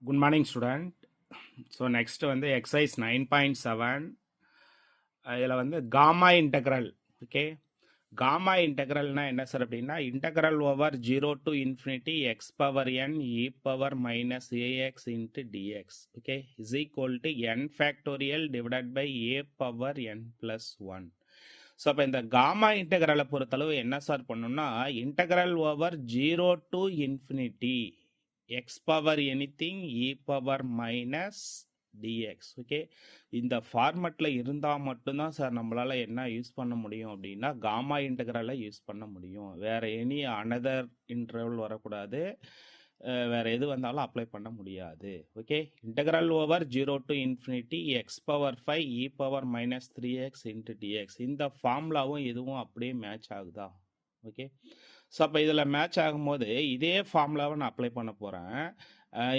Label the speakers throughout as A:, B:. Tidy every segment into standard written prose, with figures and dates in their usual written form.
A: Good morning, student. So next வந்து exercise 9.7 இதில் வந்து gamma integral. Okay, gamma integralனா என்ன சார் அப்படின்னா integral over 0 to infinity x power n e power minus ax into dx. Okay, is equal to n factorial divided by a power n plus 1. So அப்போ இந்த gamma இன்டெக்ரலை பொறுத்தளவு என்ன sir பண்ணணும்னா integral over 0 to infinity X power anything e power minus dx. Okay, இந்த ஃபார்மெட்டில் இருந்தால் மட்டும்தான் sir நம்மளால் என்ன யூஸ் பண்ண முடியும் அப்படின்னா காமா இன்டெக்ரலை யூஸ் பண்ண முடியும். வேறு எனி அனதர் இன்டர்வல் வரக்கூடாது, வேறு எது வந்தாலும் அப்ளை பண்ண முடியாது. Okay, integral over 0 to infinity X power 5 e power minus 3x into dx. இந்த ஃபார்முலாவும் இதுவும் அப்படியே மேட்ச் ஆகுதா? ஓகே, ஸோ அப்போ இதில் மேட்ச் ஆகும்போது இதே ஃபார்முலாவை நான் அப்ளை பண்ண போகிறேன்.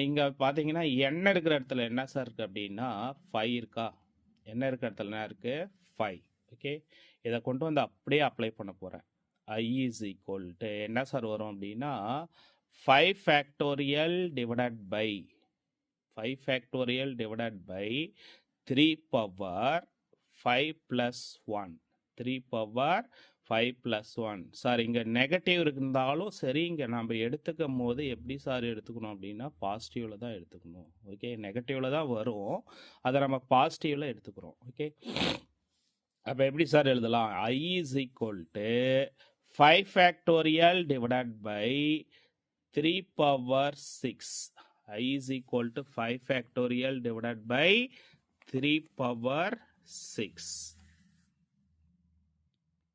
A: இங்கே பார்த்தீங்கன்னா என்ன இருக்கிற இடத்துல என்ன சார் இருக்குது அப்படின்னா 5 இருக்கா? என்ன இருக்கிற இடத்துல என்ன இருக்குது? 5. ஓகே, இதை கொண்டு வந்து அப்படியே அப்ளை பண்ண போகிறேன். I is equal to என்ன சார் வரும் அப்படின்னா 5 factorial divided by 5 factorial divided by 3 power 5 plus 1 3 power 5 plus 1. Sir இங்கே நெகட்டிவ் இருந்தாலும் சரி, இங்கே நம்ம எடுத்துக்கும் போது எப்படி சார் எடுத்துக்கணும் அப்படின்னா பாசிட்டிவில் தான் எடுத்துக்கணும். ஓகே, நெகட்டிவில் தான் வரும், அதை நம்ம பாசிட்டிவில் எடுத்துக்கிறோம். ஓகே, அப்போ எப்படி சார் எழுதலாம்? I is equal to 5 factorial divided by 3 power 6. I is equal to 5 factorial divided by 3 power 6.